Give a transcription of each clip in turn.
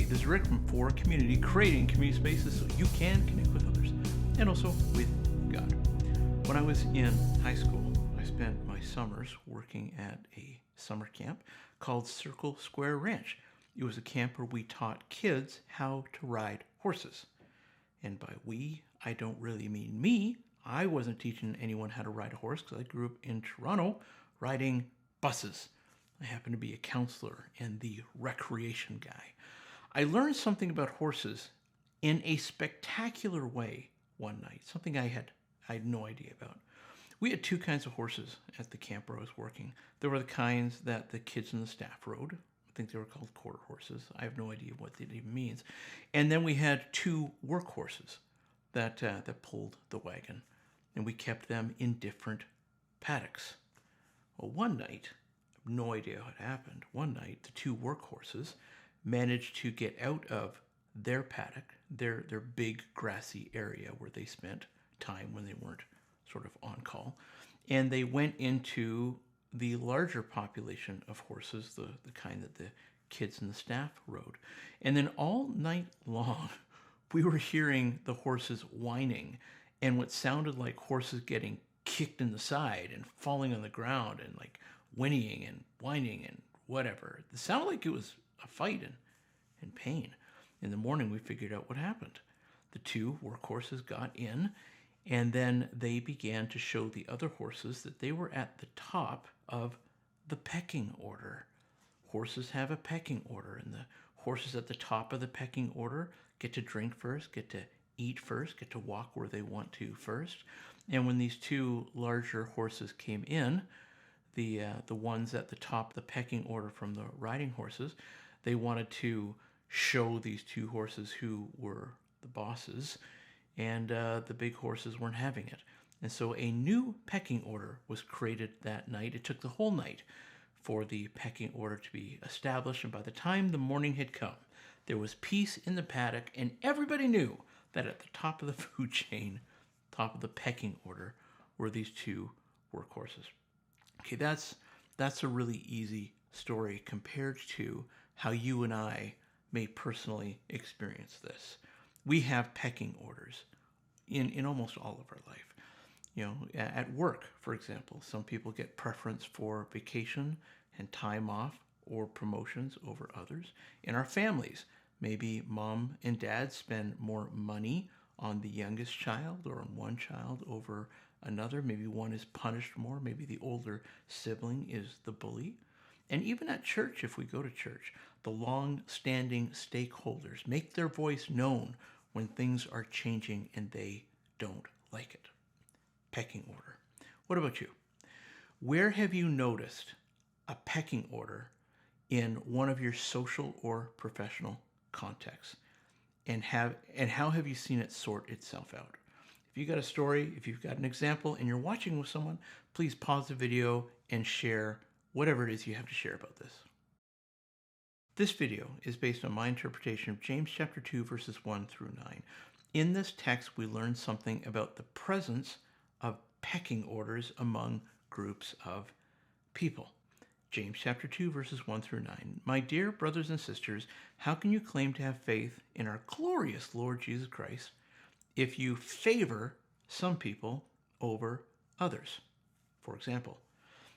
this is Rick from For Community, creating community spaces so you can connect with others and also with God. When I was in high school, I spent my summers working at a summer camp called Circle Square Ranch. It was a camp where we taught kids how to ride horses. And by we, I don't really mean me. I wasn't teaching anyone how to ride a horse because I grew up in Toronto riding buses. I happen to be a counselor and the recreation guy. I learned something about horses in a spectacular way one night, something I had no idea about. We had two kinds of horses at the camp where I was working. There were the kinds that the kids and the staff rode. I think they were called quarter horses. I have no idea what that even means. And then we had two work horses that pulled the wagon, and we kept them in different paddocks. Well, one night, I have no idea what happened. One night, the two work horses managed to get out of their paddock, their big grassy area where they spent time when they weren't sort of on call, and they went into the larger population of horses, the kind that the kids and the staff rode. And then all night long, we were hearing the horses whining and what sounded like horses getting kicked in the side and falling on the ground and like whinnying and whining and whatever. It sounded like it was a fight and pain. In the morning, we figured out what happened. The two work horses got in, and then they began to show the other horses that they were at the top of the pecking order. Horses have a pecking order, and the horses at the top of the pecking order get to drink first, get to eat first, get to walk where they want to first. And when these two larger horses came in, the ones at the top of the pecking order from the riding horses, they wanted to show these two horses who were the bosses, and the big horses weren't having it. And so a new pecking order was created that night. It took the whole night for the pecking order to be established, and by the time the morning had come, there was peace in the paddock, and everybody knew that at the top of the food chain, top of the pecking order, were these two workhorses. Okay, that's a really easy story compared to how you and I may personally experience this. We have pecking orders in almost all of our life. You know, at work, for example, some people get preference for vacation and time off or promotions over others. In our families, maybe mom and dad spend more money on the youngest child or on one child over another. Maybe one is punished more. Maybe the older sibling is the bully. And even at church, if we go to church, the long-standing stakeholders make their voice known when things are changing and they don't like it. Pecking order. What about you? Where have you noticed a pecking order in one of your social or professional contexts? And how have you seen it sort itself out? If you got a story, if you've got an example, and you're watching with someone, please pause the video and share whatever it is you have to share about this. This video is based on my interpretation of James chapter 2, verses 1 through 9. In this text, we learn something about the presence of pecking orders among groups of people. James chapter 2, verses 1 through 9. My dear brothers and sisters, how can you claim to have faith in our glorious Lord Jesus Christ if you favor some people over others? For example,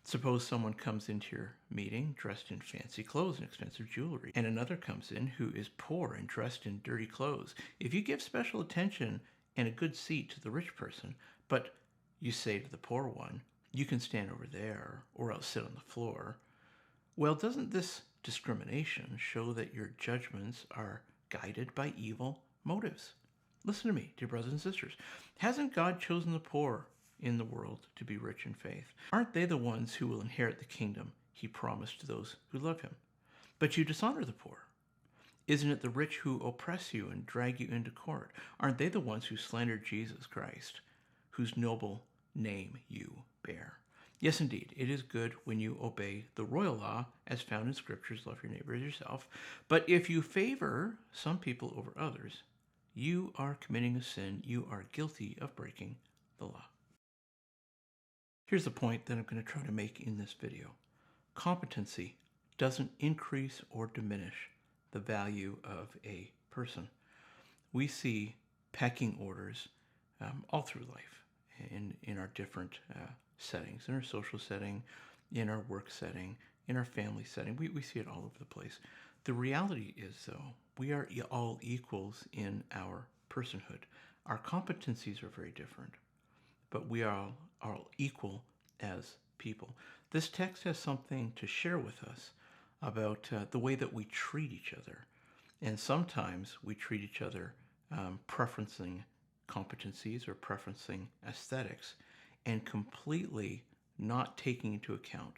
suppose someone comes into your meeting dressed in fancy clothes and expensive jewelry, and another comes in who is poor and dressed in dirty clothes. If you give special attention and a good seat to the rich person, but you say to the poor one, you can stand over there, or else sit on the floor, well, doesn't this discrimination show that your judgments are guided by evil motives? Listen to me, dear brothers and sisters. Hasn't God chosen the poor in the world to be rich in faith? Aren't they the ones who will inherit the kingdom he promised to those who love him? But you dishonor the poor. Isn't it the rich who oppress you and drag you into court? Aren't they the ones who slandered Jesus Christ, whose noble name you bear? Yes, indeed, it is good when you obey the royal law as found in scriptures, love your neighbor as yourself. But if you favor some people over others, you are committing a sin. You are guilty of breaking the law. Here's the point that I'm going to try to make in this video. Competency doesn't increase or diminish the value of a person. We see pecking orders all through life in our different settings, in our social setting, in our work setting, in our family setting. We see it all over the place. The reality is, though, we are all equals in our personhood. Our competencies are very different, but we are all equal as people. This text has something to share with us about the way that we treat each other. And sometimes we treat each other preferencing competencies or preferencing aesthetics and completely not taking into account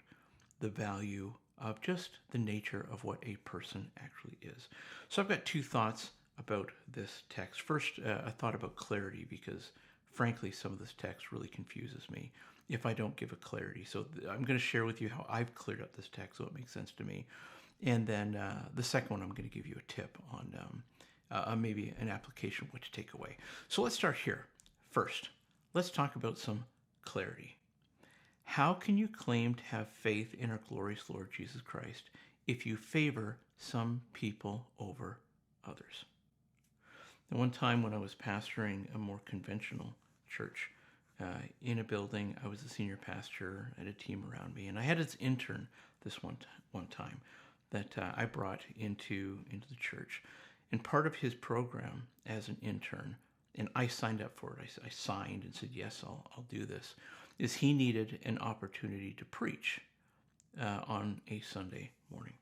the value of just the nature of what a person actually is. So I've got two thoughts about this text. First, a thought about clarity, because frankly, some of this text really confuses me if I don't give a clarity. So I'm going to share with you how I've cleared up this text so it makes sense to me. And then the second one, I'm going to give you a tip on maybe an application of what to take away. So let's start here. First, let's talk about some clarity. How can you claim to have faith in our glorious Lord Jesus Christ if you favor some people over others? And one time when I was pastoring a more conventional church in a building, I was a senior pastor, I had a team around me, and I had this intern this one time that I brought into the church. And part of his program as an intern, and I signed up for it, I signed and said, yes, I'll do this, is he needed an opportunity to preach on a Sunday morning.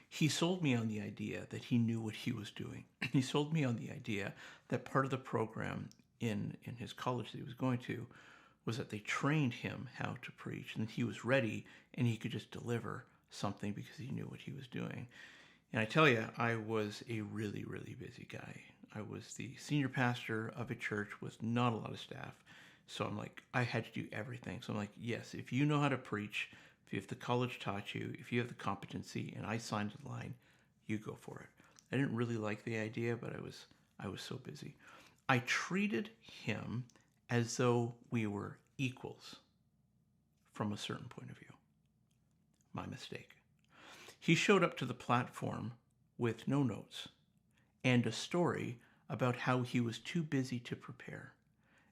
He sold me on the idea that he knew what he was doing. He sold me on the idea that part of the program in his college that he was going to was that they trained him how to preach, and he was ready and he could just deliver something because he knew what he was doing. And I tell you, I was a really, really busy guy. I was the senior pastor of a church with not a lot of staff. So I'm like, I had to do everything. So I'm like, yes, if you know how to preach, if the college taught you, if you have the competency, and I signed the line, you go for it. I didn't really like the idea, but I was so busy. I treated him as though we were equals from a certain point of view. My mistake. He showed up to the platform with no notes and a story about how he was too busy to prepare.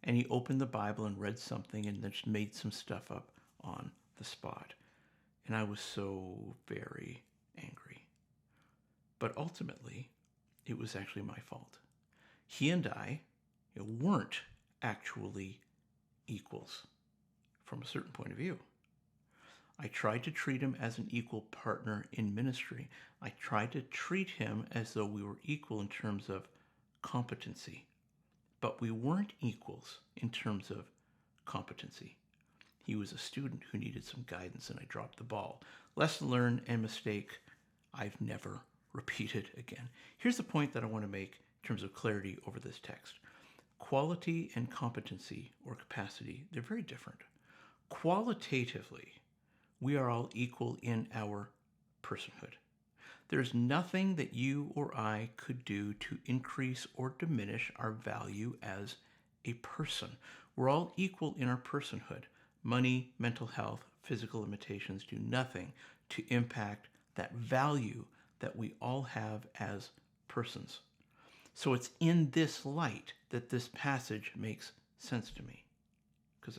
And he opened the Bible and read something and then just made some stuff up on the spot. And I was so very angry. But ultimately, it was actually my fault. He and I weren't actually equals from a certain point of view. I tried to treat him as an equal partner in ministry. I tried to treat him as though we were equal in terms of competency. But we weren't equals in terms of competency. He was a student who needed some guidance, and I dropped the ball. Lesson learned and mistake I've never repeated again. Here's the point that I want to make in terms of clarity over this text. Quality and competency or capacity, they're very different. Qualitatively, we are all equal in our personhood. There's nothing that you or I could do to increase or diminish our value as a person. We're all equal in our personhood. Money, mental health, physical limitations do nothing to impact that value that we all have as persons. So it's in this light that this passage makes sense to me, because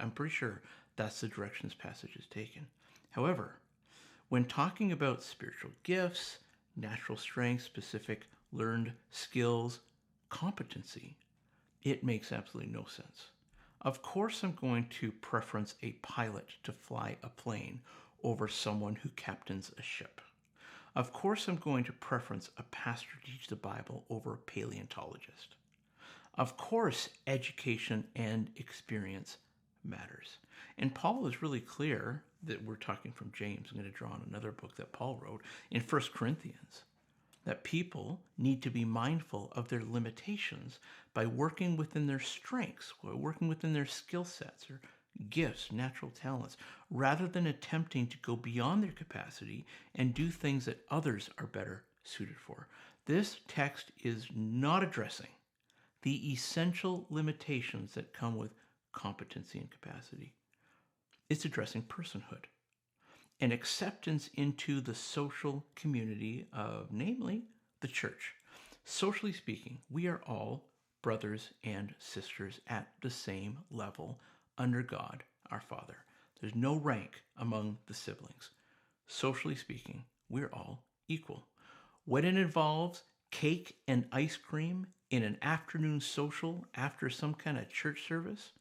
I'm pretty sure that's the direction this passage is taken. However, when talking about spiritual gifts, natural strengths, specific learned skills, competency, it makes absolutely no sense. Of course, I'm going to preference a pilot to fly a plane over someone who captains a ship. Of course, I'm going to preference a pastor to teach the Bible over a paleontologist. Of course, education and experience matters. And Paul is really clear that we're talking from James. I'm going to draw on another book that Paul wrote in 1 Corinthians, that people need to be mindful of their limitations by working within their strengths, or working within their skill sets or gifts, natural talents, rather than attempting to go beyond their capacity and do things that others are better suited for. This text is not addressing the essential limitations that come with competency and capacity. It's addressing personhood. and acceptance into the social community of, namely, the church. Socially speaking, we are all brothers and sisters at the same level under God, our Father. There's no rank among the siblings. Socially speaking, we're all equal. When it involves cake and ice cream in an afternoon social after some kind of church service,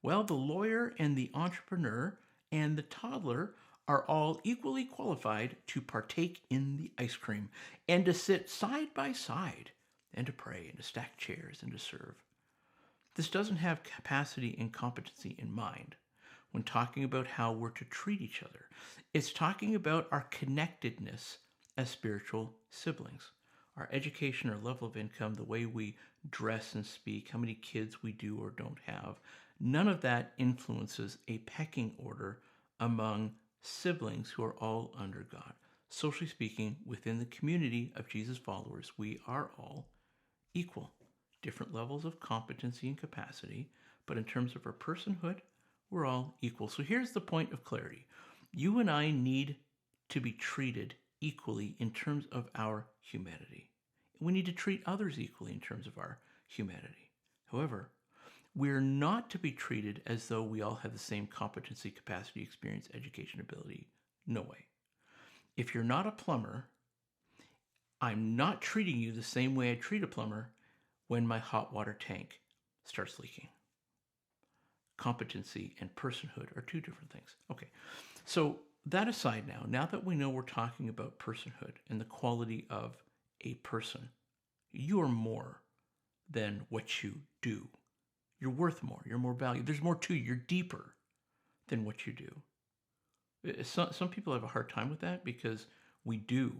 well, the lawyer and the entrepreneur and the toddler are all equally qualified to partake in the ice cream and to sit side by side and to pray and to stack chairs and to serve. This doesn't have capacity and competency in mind when talking about how we're to treat each other. It's talking about our connectedness as spiritual siblings. Our education, our level of income, the way we dress and speak, how many kids we do or don't have, none of that influences a pecking order among siblings who are all under God. Socially speaking, within the community of Jesus followers, we are all equal. Different levels of competency and capacity, but in terms of our personhood, we're all equal. So here's the point of clarity. You and I need to be treated equally in terms of our humanity. We need to treat others equally in terms of our humanity. However, we're not to be treated as though we all have the same competency, capacity, experience, education, ability. No way. If you're not a plumber, I'm not treating you the same way I treat a plumber when my hot water tank starts leaking. Competency and personhood are two different things. Okay, so that aside now that we know we're talking about personhood and the quality of a person, you are more than what you do. You're worth more. You're more valuable. There's more to you. You're deeper than what you do. Some people have a hard time with that because we do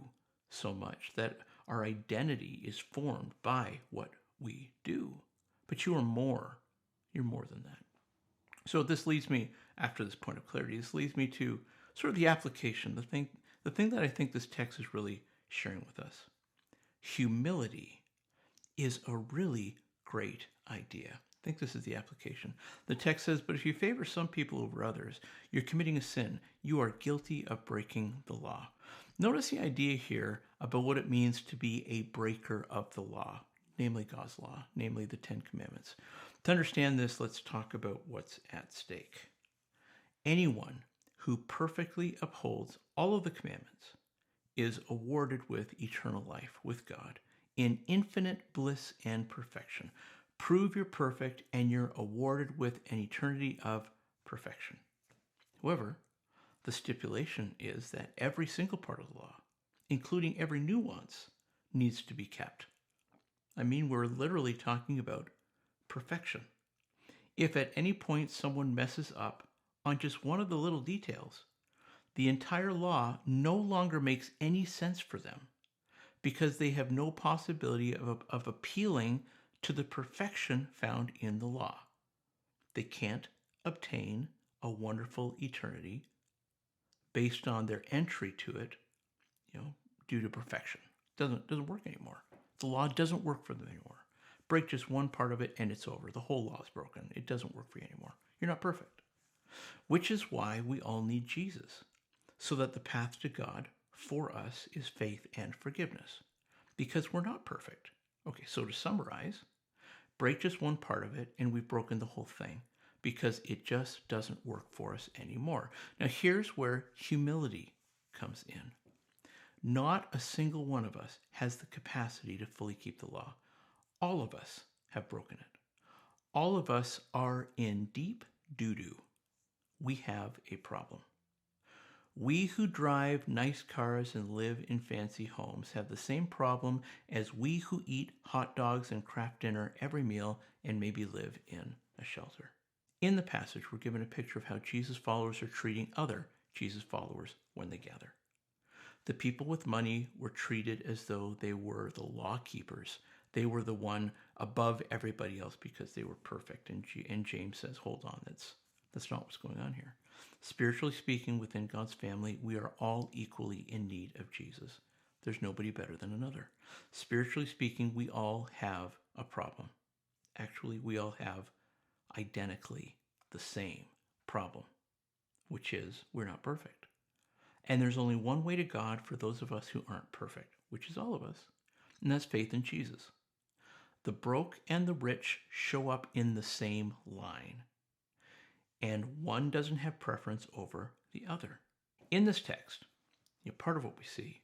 so much that our identity is formed by what we do. But you are more. You're more than that. So this leads me, after this point of clarity, this leads me to sort of the application, the thing that I think this text is really sharing with us. Humility is a really great idea. I think this is the application. The text says, but if you favor some people over others, you're committing a sin. You are guilty of breaking the law. Notice the idea here about what it means to be a breaker of the law, namely God's law, namely the Ten Commandments. To understand this, let's talk about what's at stake. Anyone who perfectly upholds all of the commandments is awarded with eternal life with God in infinite bliss and perfection. Prove you're perfect and you're awarded with an eternity of perfection. However, the stipulation is that every single part of the law, including every nuance, needs to be kept. I mean, we're literally talking about perfection. If at any point someone messes up on just one of the little details, the entire law no longer makes any sense for them because they have no possibility of appealing to the perfection found in the law. They can't obtain a wonderful eternity based on their entry to it, due to perfection. Doesn't work anymore. The law doesn't work for them anymore. Break just one part of it and it's over. The whole law is broken. It doesn't work for you anymore. You're not perfect. Which is why we all need Jesus, so that the path to God for us is faith and forgiveness, because we're not perfect. Okay, so to summarize, break just one part of it and we've broken the whole thing because it just doesn't work for us anymore. Now here's where humility comes in. Not a single one of us has the capacity to fully keep the law. All of us have broken it. All of us are in deep doo-doo. We have a problem. We who drive nice cars and live in fancy homes have the same problem as we who eat hot dogs and craft dinner every meal and maybe live in a shelter. In the passage, we're given a picture of how Jesus followers are treating other Jesus followers when they gather. The people with money were treated as though they were the law keepers. They were the one above everybody else because they were perfect. And James says, hold on, that's not what's going on here. Spiritually speaking, within God's family, we are all equally in need of Jesus. There's nobody better than another. Spiritually speaking, we all have a problem. Actually, we all have identically the same problem, which is we're not perfect. And there's only one way to God for those of us who aren't perfect, which is all of us, and that's faith in Jesus. The broke and the rich show up in the same line, and one doesn't have preference over the other. In this text, part of what we see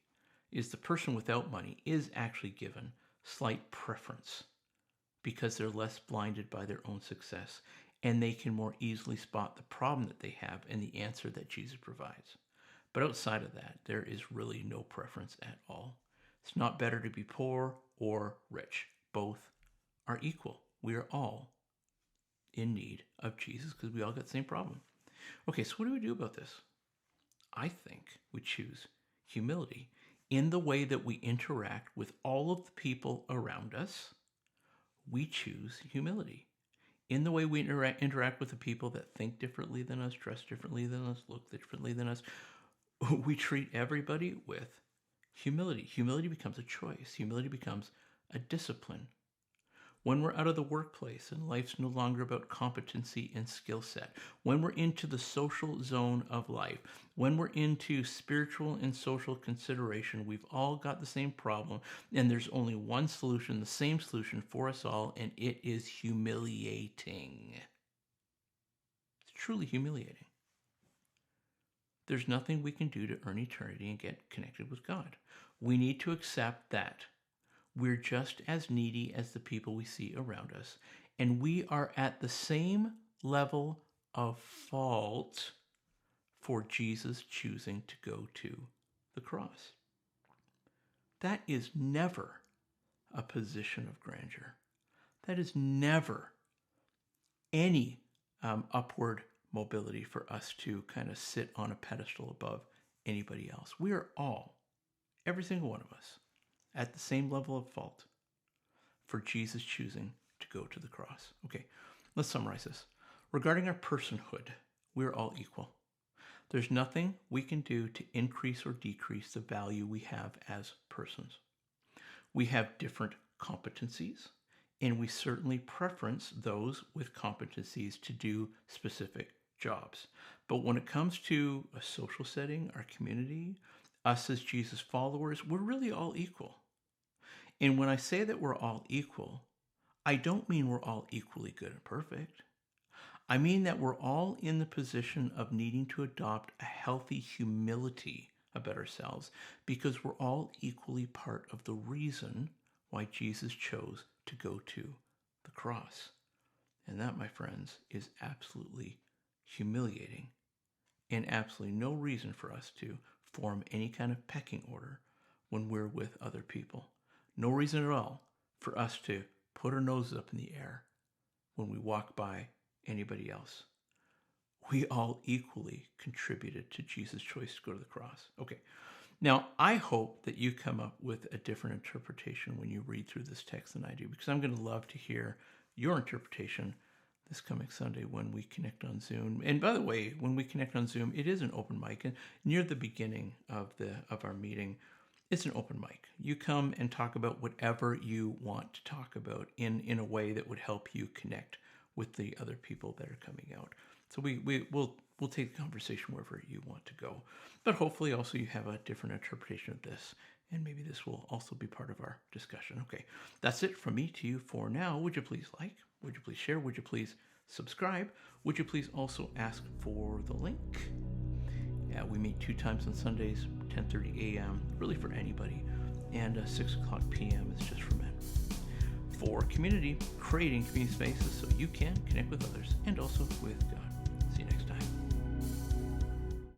is the person without money is actually given slight preference because they're less blinded by their own success, and they can more easily spot the problem that they have and the answer that Jesus provides. But outside of that, there is really no preference at all. It's not better to be poor or rich. Both are equal. We are all in need of Jesus because we all got the same problem. Okay, so what do we do about this? I think we choose humility in the way that we interact with all of the people around us. We choose humility in the way we interact with the people that think differently than us, dress differently than us, look differently than us. We treat everybody with humility. Humility becomes a choice. Humility becomes a discipline. When we're out of the workplace and life's no longer about competency and skill set, when we're into the social zone of life, when we're into spiritual and social consideration, we've all got the same problem, and there's only one solution, the same solution for us all, and it is humiliating. It's truly humiliating. There's nothing we can do to earn eternity and get connected with God. We need to accept that we're just as needy as the people we see around us, and we are at the same level of fault for Jesus choosing to go to the cross. That is never a position of grandeur. That is never any upward mobility for us to kind of sit on a pedestal above anybody else. We are all, every single one of us, at the same level of fault for Jesus choosing to go to the cross. Okay, let's summarize this. Regarding our personhood, we're all equal. There's nothing we can do to increase or decrease the value we have as persons. We have different competencies, and we certainly preference those with competencies to do specific jobs. But when it comes to a social setting, our community, us as Jesus followers, we're really all equal. And when I say that we're all equal, I don't mean we're all equally good and perfect. I mean that we're all in the position of needing to adopt a healthy humility about ourselves because we're all equally part of the reason why Jesus chose to go to the cross. And that, my friends, is absolutely humiliating and absolutely no reason for us to form any kind of pecking order when we're with other people. No reason at all for us to put our noses up in the air when we walk by anybody else. We all equally contributed to Jesus' choice to go to the cross. Okay, now I hope that you come up with a different interpretation when you read through this text than I do, because I'm going to love to hear your interpretation this coming Sunday when we connect on Zoom. And by the way, when we connect on Zoom, it is an open mic, and near the beginning of our meeting, it's an open mic. You come and talk about whatever you want to talk about in a way that would help you connect with the other people that are coming out. So we'll take the conversation wherever you want to go. But hopefully also you have a different interpretation of this, and maybe this will also be part of our discussion. Okay, that's it from me to you for now. Would you please like? Would you please share? Would you please subscribe? Would you please also ask for the link? Yeah, we meet 2 times on Sundays, 10:30 a.m., really for anybody, and 6 o'clock p.m. is just for men. For community, creating community spaces so you can connect with others and also with God.